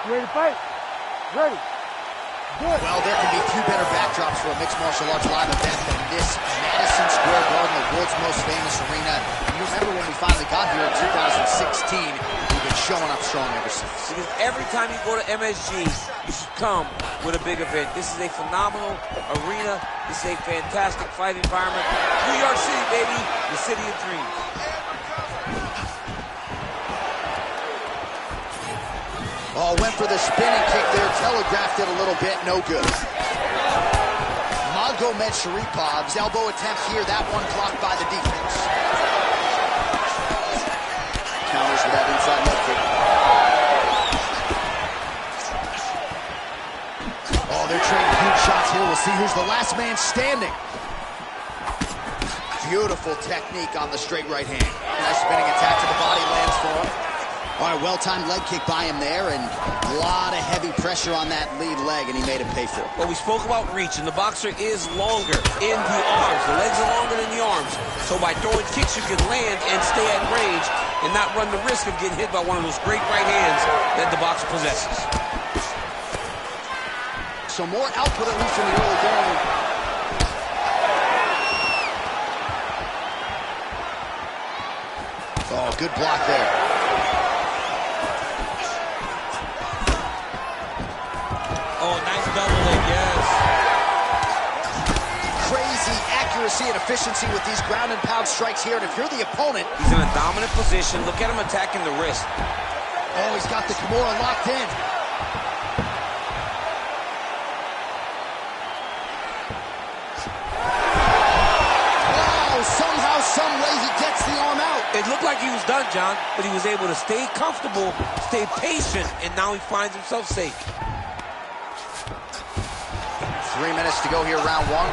You ready to fight? Ready. Good. Well, there can be few better backdrops for a mixed martial arts live event than this Madison Square Garden, the world's most famous arena. And you remember when we finally got here in 2016, we've been showing up strong ever since. Because every time you go to MSG, you should come with a big event. This is a phenomenal arena. This is a fantastic fight environment. New York City, baby, the city of dreams. Oh, went for the spinning kick there, telegraphed it a little bit, no good. Magomedsharipov elbow attempt here, that one blocked by the defense. Counters with that inside leg kick. Oh, they're trading huge shots here. We'll see who's the last man standing. Beautiful technique on the straight right hand. Nice spinning attack to the body, lands for him. All right, well-timed leg kick by him there, and a lot of heavy pressure on that lead leg, and he made him pay for it. Well, we spoke about reach, and the boxer is longer in the arms. The legs are longer than the arms. So by throwing kicks, you can land and stay at range and not run the risk of getting hit by one of those great right hands that the boxer possesses. So more output, at least in the early going. Oh, good block there. Oh, nice double leg, yes. Crazy accuracy and efficiency with these ground and pound strikes here. And if you're the opponent... He's in a dominant position. Look at him attacking the wrist. Oh, he's got the Kimura locked in. Wow, somehow, some way he gets the arm out. It looked like he was done, John, but he was able to stay comfortable, stay patient, and now he finds himself safe. 3 minutes to go here, round one.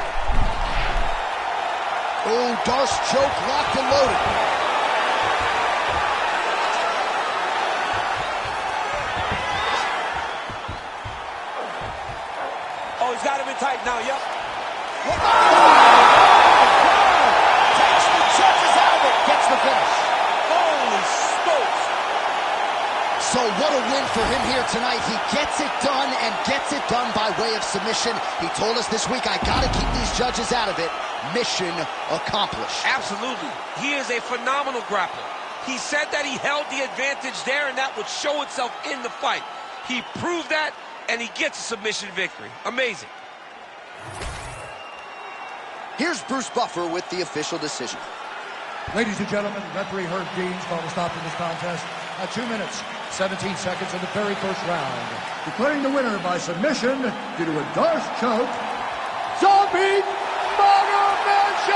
Oh, Darce choke, locked and loaded. Oh, he's got him in tight now, yep. Takes the judges out of it, gets the finish. Holy smokes. So what a win for him here tonight. He gets it done and gets it done by way of submission. He told us this week, I gotta keep these judges out of it. Mission accomplished. Absolutely. He is a phenomenal grappler. He said that he held the advantage there and that would show itself in the fight. He proved that and he gets a submission victory. Amazing. Here's Bruce Buffer with the official decision. Ladies and gentlemen, referee Herb Dean's called a stop to this contest at 2 minutes, 17 seconds of the very first round. Declaring the winner by submission due to a Darce choke, Zabit Magomedsharipov!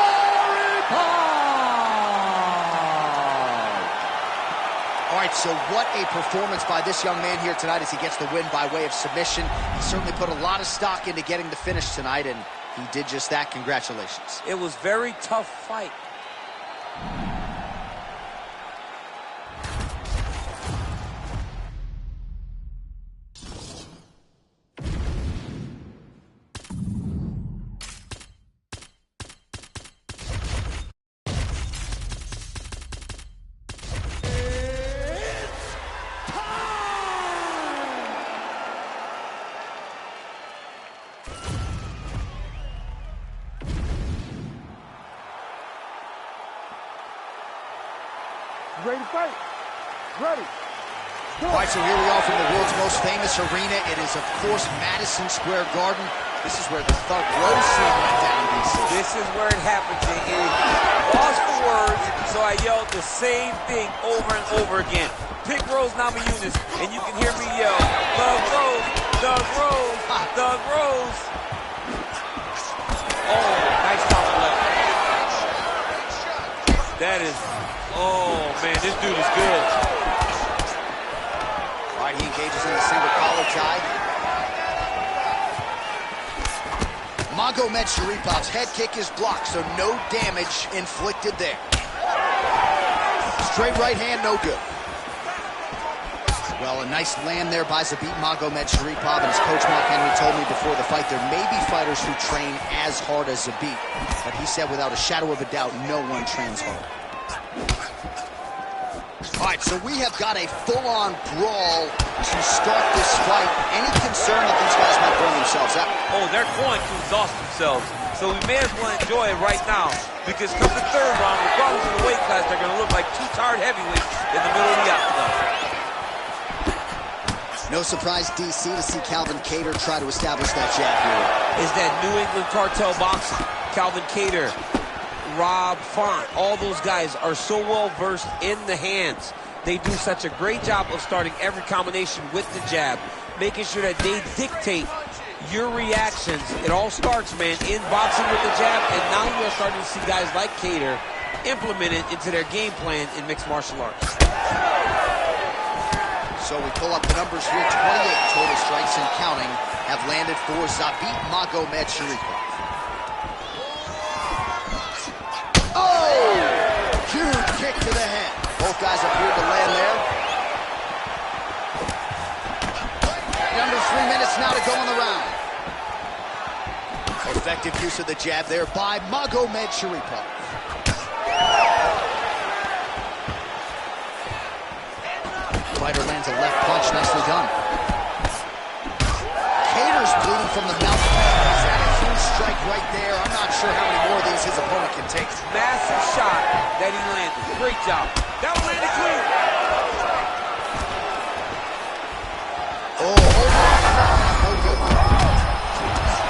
All right, so what a performance by this young man here tonight as he gets the win by way of submission. He certainly put a lot of stock into getting the finish tonight, and he did just that. Congratulations. It was a very tough fight. You ready to fight? Ready. Good. All right, so here we are from the world's most famous arena. It is, of course, Madison Square Garden. This is where the Thug Rose scene went down in DC. This is where it happened, Jay. Lost for words, so I yelled the same thing over and over again. Pick Rose Namajunas, and you can hear me yell, Thug Rose, Thug Rose, Thug Rose. Oh, nice top left. That is, oh man, this dude is good. All right, he engages in the single collar tie. Magomedsharipov head kick is blocked, so no damage inflicted there. Straight right hand, no good. Well, a nice land there by Zabit Magomedsharipov, and his coach Mark Henry told me before the fight there may be fighters who train as hard as Zabit, but he said without a shadow of a doubt, no one trains hard. All right, so we have got a full-on brawl to start this fight. Any concern that these guys might burn themselves out? Oh, they're going to exhaust themselves. So we may as well enjoy it right now, because come the third round, regardless of the weight class, they're going to look like two tired heavyweights in the middle of the octagon. No surprise, DC, to see Calvin Kattar try to establish that jab here. Is that New England cartel boxing. Calvin Kattar, Rob Font, all those guys are so well versed in the hands. They do such a great job of starting every combination with the jab, making sure that they dictate your reactions. It all starts, man, in boxing with the jab, and now you're starting to see guys like Kattar implement it into their game plan in mixed martial arts. So we pull up the numbers here. 28 total strikes and counting have landed for Zabit Magomedsharipov. Oh! Huge kick to the head. Both guys appear to land there. Under 3 minutes now to go in the round. Effective use of the jab there by Magomedsharipov. Fighter lands a left punch, nicely done. Kattar's bleeding from the mouth. He's had a huge strike right there. I'm not sure how many more of these his opponent can take. Massive shot that he landed. Great job. That one landed clean. Oh, hold on. No good.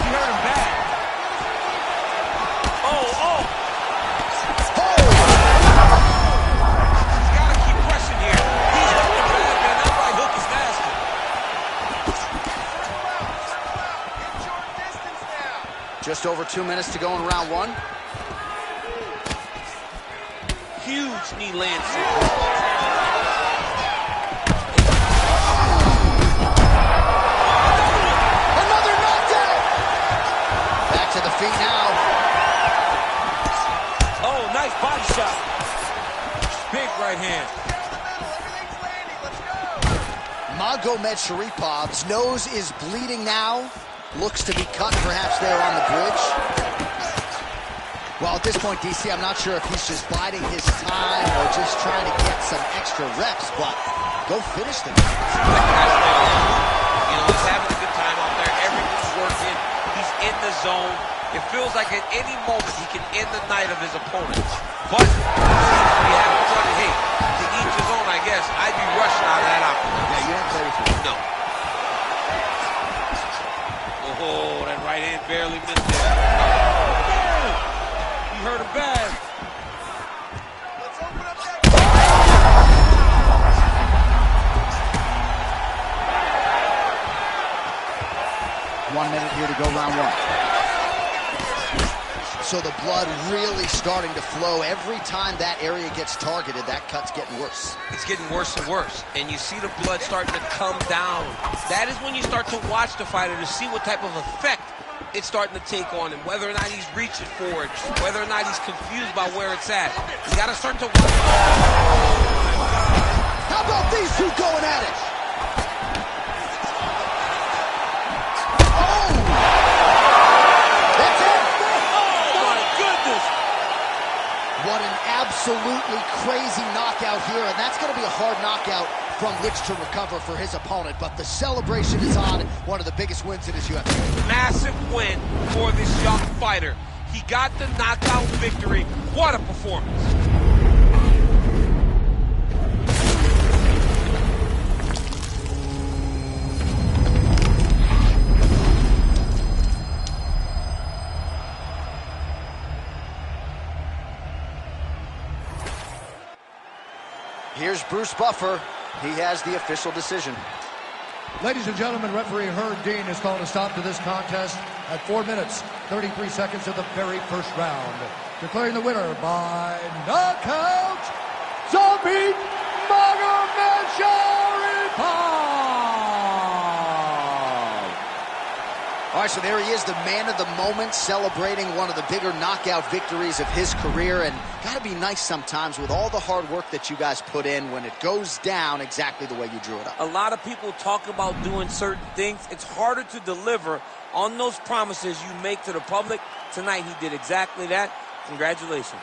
He hurt him bad. Oh. He's got to keep pressing here. He's hurting him bad, man. That right hook is nasty. Just over 2 minutes to go in round one. Huge knee lands. Another knockdown. Back to the feet now. Oh, nice body shot. Big right hand. Magomedsharipov nose is bleeding now. Looks to be cut perhaps there on the bridge. Well, at this point, DC, I'm not sure if he's just biding his time or just trying to get some extra reps, but go finish them. You know, he's having a good time out there. Everything's working. He's in the zone. It feels like at any moment he can end the night of his opponent. But he seems to be having fun. Hey, to each his own, I guess. I'd be rushing out of that octagon. Yeah, you don't play with me. No. Oh, that right hand barely missed it. Oh, man. He hurt him bad. Let's open up that. 1 minute here to go, round one. So the blood really starting to flow. Every time that area gets targeted, that cut's getting worse. It's getting worse and worse, and you see the blood starting to come down. That is when you start to watch the fighter to see what type of effect it's starting to take on him, whether or not he's reaching for it, whether or not he's confused by where it's at. You got to start to watch. How about these two going at it? Oh! That's it! Oh, my goodness! What an absolutely crazy knockout here, and that's going to be a hard knockout from which to recover for his opponent, but the celebration is on. One of the biggest wins in his UFC. Massive win for this young fighter. He got the knockout victory. What a performance. Here's Bruce Buffer. He has the official decision. Ladies and gentlemen, referee Herb Dean has called a stop to this contest at 4 minutes, 33 seconds of the very first round. Declaring the winner by knockout, Zabit Magomedsharipov! All right, so there he is, the man of the moment, celebrating one of the bigger knockout victories of his career. And gotta be nice sometimes with all the hard work that you guys put in when it goes down exactly the way you drew it up. A lot of people talk about doing certain things. It's harder to deliver on those promises you make to the public. Tonight, he did exactly that. Congratulations.